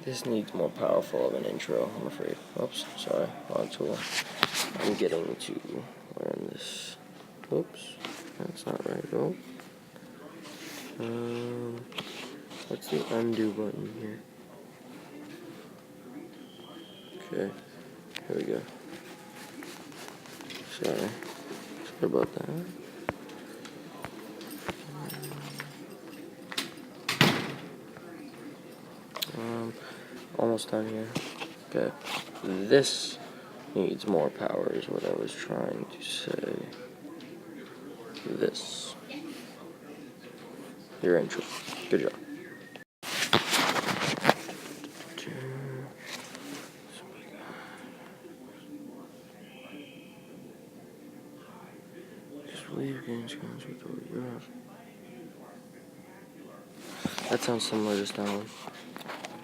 This needs more powerful of an intro, I'm afraid. Oops, sorry, wrong tool. I'm getting to learn this. Oops, that's not right. Oh. What's the undo button here? Okay, here we go. Sorry about that. Almost done here. Okay, this needs more power is what I was trying to say. This. Your intro. Good job. Just leave games comes with the Europe. That sounds similar to Stalin.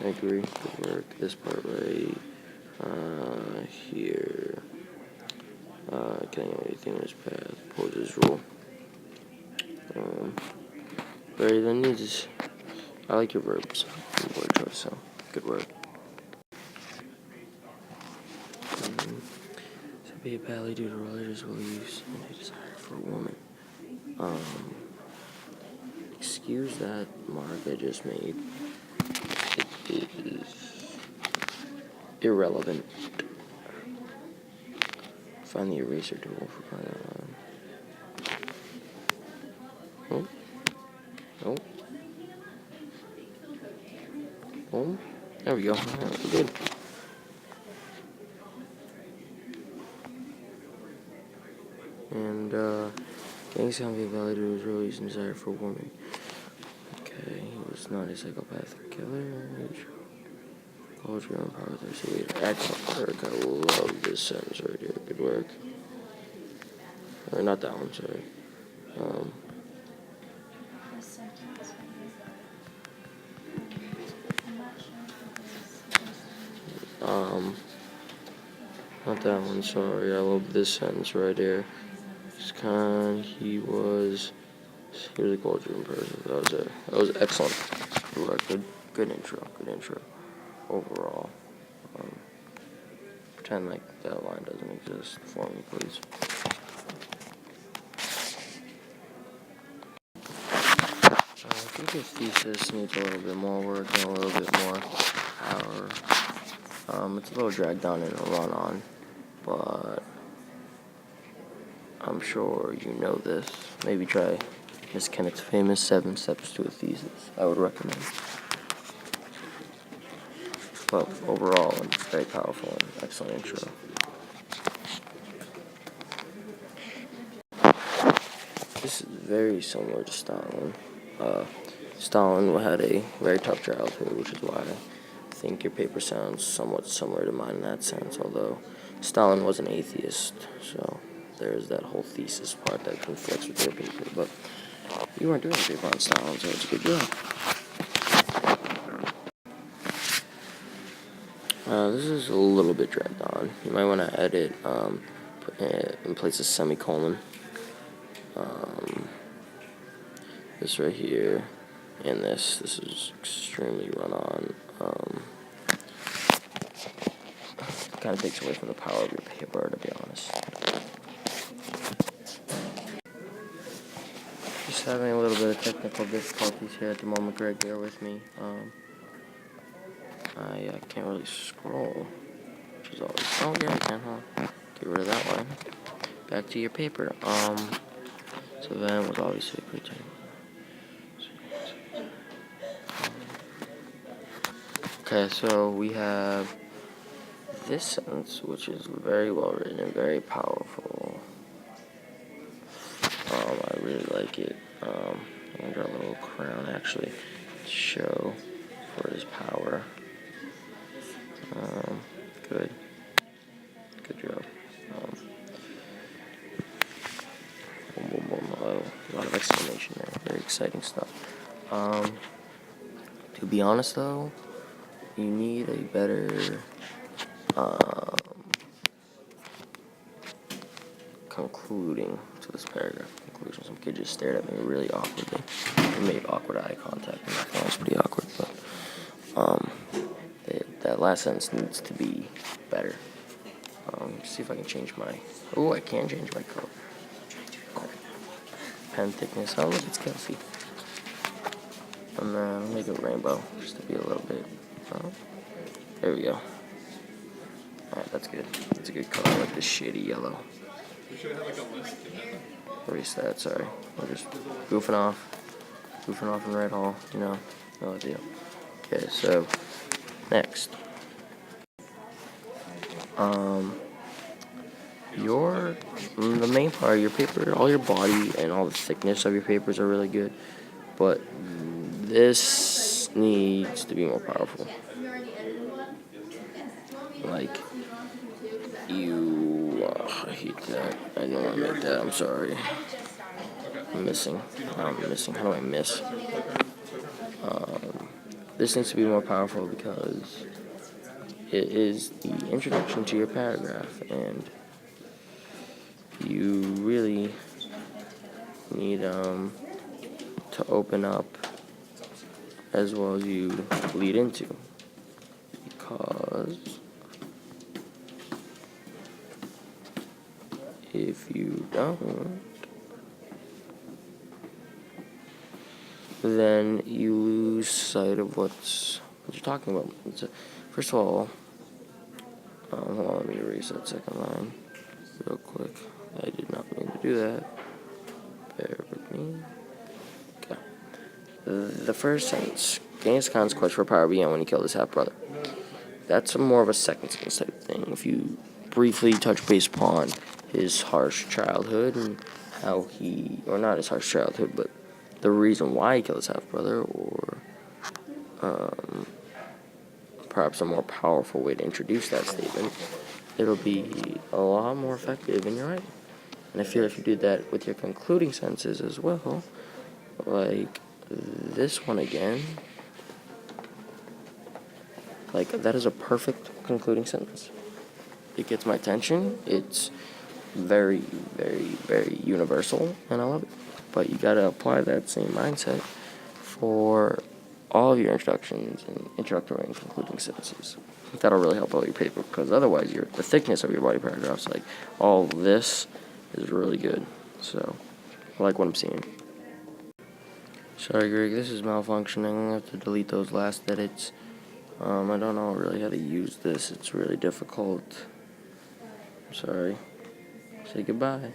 I agree. Good work. This part right here. Getting everything in his path. Poses rule. Very then needs. I like your verbs. Word choice. So good work. So be a pally due to religious beliefs and a desire for a woman. Excuse that mark I just made. It is irrelevant. Find the eraser tool for crying out loud. Oh. Boom. There we go. We're good. And, gangs can be evaluated as release and desire for a woman. Okay, he was not a psychopath or killer. Culture and power thirsty leader. Excellent work. I love this sentence right here. Good work. Or not that one, sorry. Not that one, sorry. I love this sentence right here. He was a culture person. That was excellent. Good work. Good intro. Overall. Pretend like that line doesn't exist for me, please. I think your thesis needs a little bit more work and a little bit more power. It's a little dragged on in a run-on, but I'm sure you know this. Maybe try Miss Kennett's famous 7 steps to a thesis. I would recommend. But overall, it's very powerful and excellent intro. This is very similar to Stalin. Stalin had a very tough childhood, which is why I think your paper sounds somewhat similar to mine in that sense, although Stalin was an atheist, so there's that whole thesis part that conflicts with your paper, but you weren't doing a paper on Stalin, so it's a good job. This is a little bit dragged on. You might want to edit in place of semicolon. This right here and this is extremely run-on. Kind of takes away from the power of your paper, to be honest. Just having a little bit of technical difficulties here at the moment, Greg, bear with me. I can't really scroll, which is always, oh yeah, I can, huh? Get rid of that line. Back to your paper. So then was obviously a great time. Okay, so we have this sentence, which is very well written and very powerful. I really like it. I'm gonna draw a little crown actually to show for his power. Good job. A lot of exclamation there. Very exciting stuff. To be honest though, you need a better concluding to this paragraph. Conclusion. Some kid just stared at me really awkwardly and made awkward eye contact, and I thought it was pretty awkward, but last sentence needs to be better. See if I can change my. Oh, I can change my color. Pen thickness. Oh, look, it's Kelsey. And then I'll make it rainbow just to be a little bit. Oh, there we go. Alright, that's good. That's a good color. I like this shady yellow. We should have like a list. Erase that, sorry. We're just goofing off in Red Hall, you know, no idea. Okay, so next. The main part of your paper, all your body and all the thickness of your papers are really good, but this needs to be more powerful. Like, I hate that. I don't want to make that. I'm sorry. I'm missing. How do I miss? This needs to be more powerful because it is the introduction to your paragraph, and you really need to open up as well as you lead into, because if you don't, then you lose sight of what you're talking about. First of all, hold on, let me erase that second line real quick. I did not mean to do that. Bear with me. Okay. The first sentence, gain his consequence for power beyond when he killed his half-brother. That's more of a second sentence type thing. If you briefly touch base upon his harsh childhood and how or not his harsh childhood, but the reason why he killed his half-brother, or perhaps a more powerful way to introduce that statement, it'll be a lot more effective in your writing. And I feel if you do that with your concluding sentences as well, like this one again, like that is a perfect concluding sentence. It gets my attention. It's very, very, very universal, and I love it. But you gotta apply that same mindset for all of your introductions and introductory and concluding sentences. That'll really help out your paper, because otherwise the thickness of your body paragraphs, like all this, is really good. So I like what I'm seeing. Sorry, Greg, this is malfunctioning. I'm gonna have to delete those last edits. I don't know really how to use this. It's really difficult. I'm sorry. Say goodbye.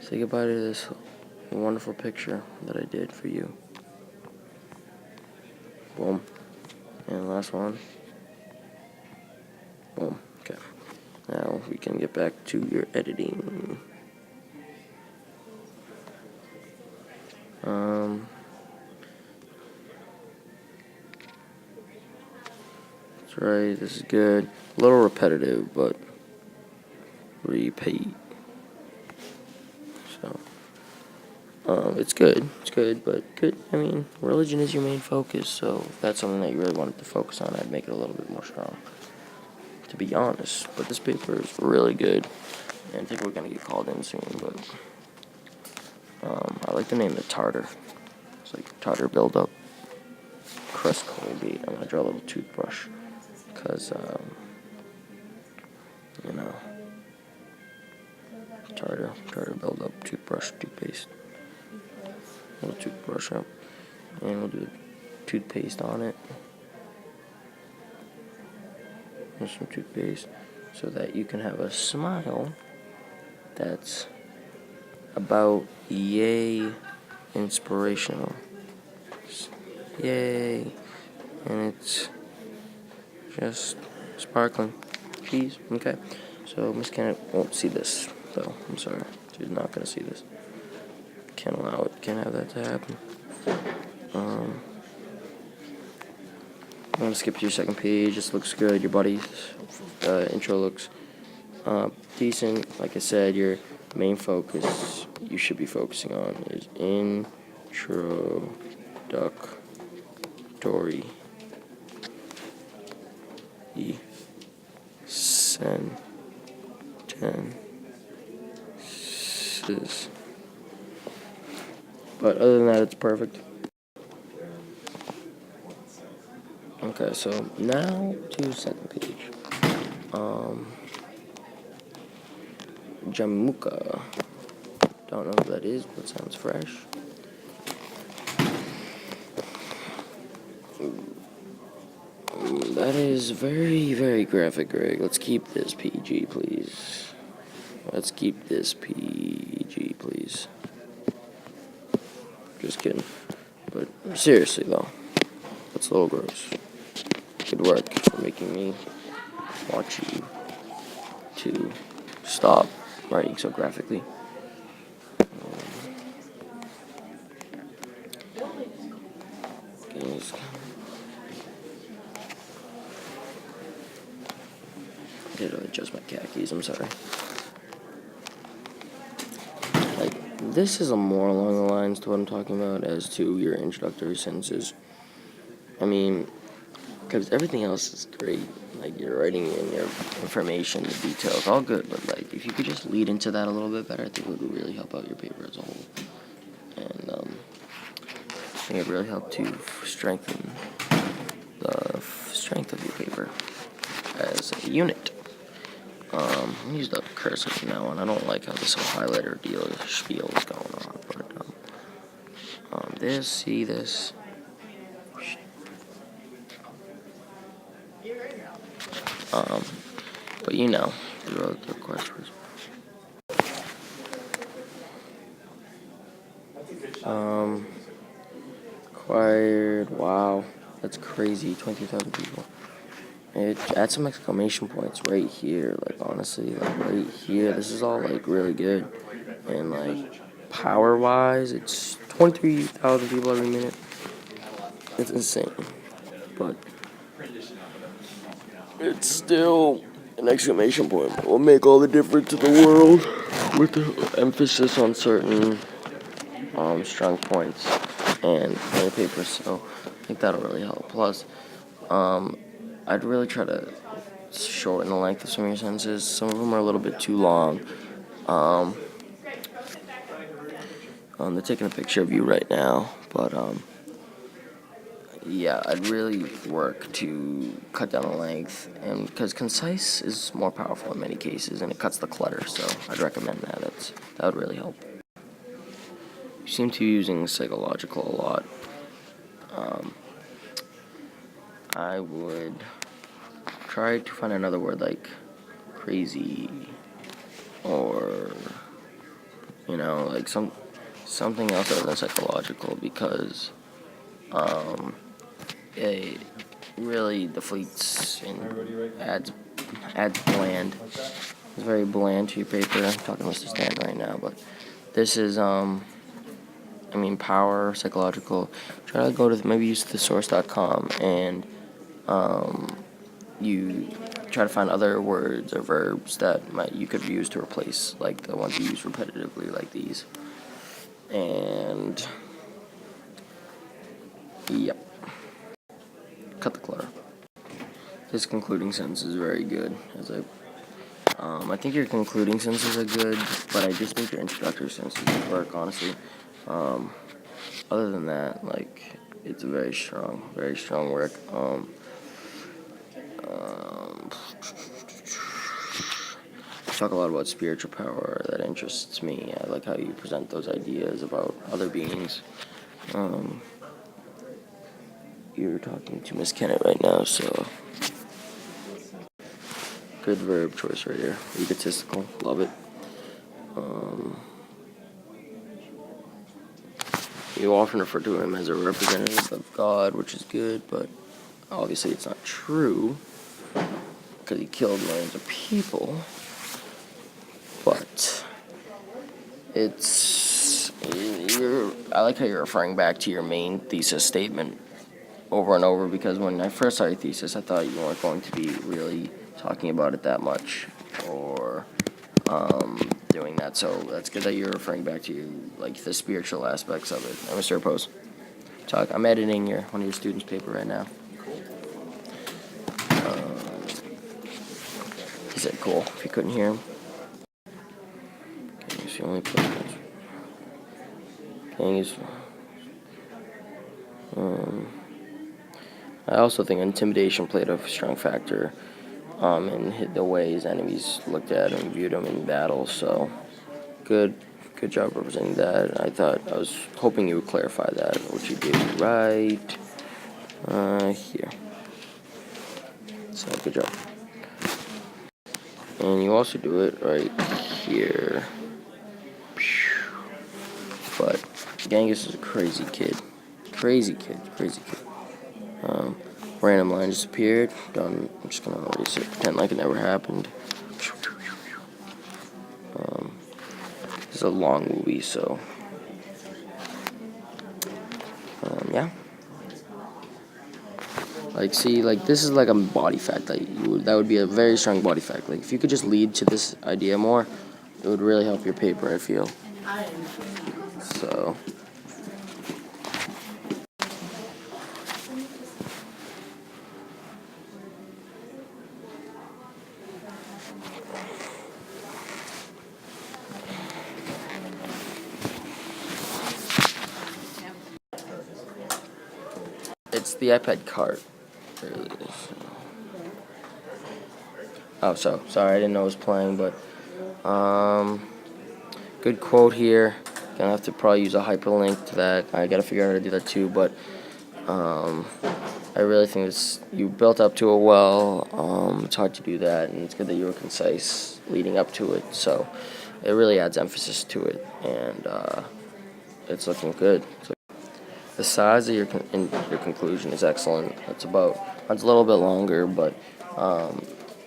Say goodbye to this wonderful picture that I did for you. Boom. And last one. Boom. Okay. Now we can get back to your editing. That's right. This is good. A little repetitive, but repeat. So, it's good. It's good, but good. I mean, religion is your main focus, so if that's something that you really wanted to focus on, I'd make it a little bit more strong, to be honest. But this paper is really good, and I think we're gonna get called in soon. But I like the name of Tartar. It's like tartar buildup, crust Colgate. I'm gonna draw a little toothbrush, because you know, tartar buildup, toothbrush, toothpaste. A little toothbrush up, and we'll do toothpaste on it. And some toothpaste, so that you can have a smile that's about yay inspirational. Yay. And it's just sparkling. Cheese. Okay. So Miss Kennett won't see this, though. I'm sorry. She's not going to see this. Can't allow it. Can't have that to happen. I'm going to skip to your second page. This looks good. Your body's intro looks decent. Like I said, your main focus you should be focusing on is introductory sentences. But other than that, it's perfect. Okay, so now to second page. Jamuka. Don't know who that is, but sounds fresh. That is very, very graphic, Greg. Let's keep this PG, please. Let's keep this PG, please. Just kidding. But seriously, though, that's a little gross. Good work for making me want you to stop writing so graphically. I did adjust my khakis, I'm sorry. Like, this is more along the lines to what I'm talking about as to your introductory sentences. I mean, because everything else is great. Like, your writing and your information, the details, all good. But, like, if you could just lead into that a little bit better, I think it would really help out your paper as a whole. And, I think it really helped to strengthen the strength of your paper as a unit. I'm gonna use the cursor from now on. I don't like how this whole highlighter deal spiel is going on, but see this. But you know, the questions. Acquired. Wow, that's crazy. 20,000 people. Add some exclamation points right here. Like, honestly, like right here. This is all like really good. And like power-wise, it's 23,000 people every minute. It's insane. But it's still an exclamation point. It will make all the difference in the world with the emphasis on certain strong points and other papers. So I think that'll really help. Plus, I'd really try to shorten the length of some of your sentences. Some of them are a little bit too long. They're taking a picture of you right now, but yeah, I'd really work to cut down the length, and because concise is more powerful in many cases, and it cuts the clutter. So I'd recommend that. That would really help. You seem to be using psychological a lot. I would try to find another word like crazy, or like something else other than psychological, because it really deflates and adds bland. It's very bland to your paper. I'm talking to Mr. Stan right now, but this is power, psychological. Try to go to maybe use thesaurus.com, and you try to find other words or verbs that you could use to replace like the ones you use repetitively, like these. And yep, cut the clutter. This concluding sentence is very good. I think your concluding sentences are good, but I just think your introductory sentences work, honestly. Other than that, like, it's very strong work. Talk a lot about spiritual power. That interests me. I like how you present those ideas about other beings. You're talking to Miss Kennett right now, so good verb choice right here. Egotistical, love it. You often refer to him as a representative of God, which is good, but obviously it's not true because he killed millions of people. But I like how you're referring back to your main thesis statement over and over, because when I first saw your thesis, I thought you weren't going to be really talking about it that much or doing that. So that's good that you're referring back to like the spiritual aspects of it. I'm Mr. Pose. I'm editing one of your students' paper right now. He said cool if you couldn't hear him. Okay, he's the only person. Okay, I also think intimidation played a strong factor in the way his enemies looked at him and viewed him in battle. So good job representing that. I was hoping you would clarify that, which you did right here. So good job. And you also do it right here. But Genghis is a crazy kid. Crazy kid. Random line just appeared. Done. I'm just gonna erase it. Pretend like it never happened. It's a long movie, so yeah. Like, see, like this is like a body fact that would be a very strong body fact. Like, if you could just lead to this idea more, it would really help your paper, I feel. So. It's the iPad cart. It really is. Oh, sorry, I didn't know it was playing, but good quote here. Gonna have to probably use a hyperlink to that. I gotta figure out how to do that too, but I really think you built up to it well. It's hard to do that, and it's good that you were concise leading up to it. So it really adds emphasis to it, and it's looking good. The size of your conclusion is excellent. It's a little bit longer, but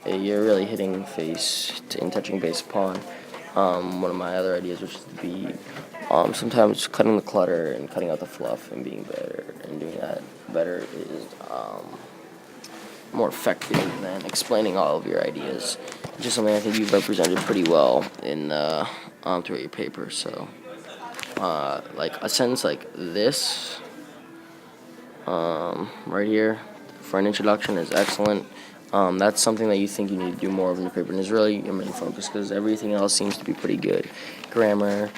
you're really hitting face and touching base upon one of my other ideas, which is to be sometimes cutting the clutter and cutting out the fluff and being better and doing that better is more effective than explaining all of your ideas. Which is something I think you've represented pretty well in throughout your paper. So. Like a sentence like this right here for an introduction is excellent. That's something that you think you need to do more of in your paper, and is really your main focus because everything else seems to be pretty good. Grammar,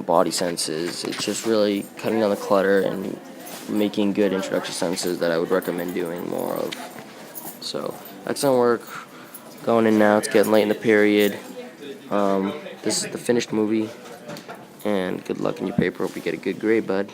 body sentences. It's just really cutting down the clutter and making good introduction sentences that I would recommend doing more of. So excellent work. Going in now. It's getting late in the period. This is the finished movie. And good luck in your paper. Hope you get a good grade, bud.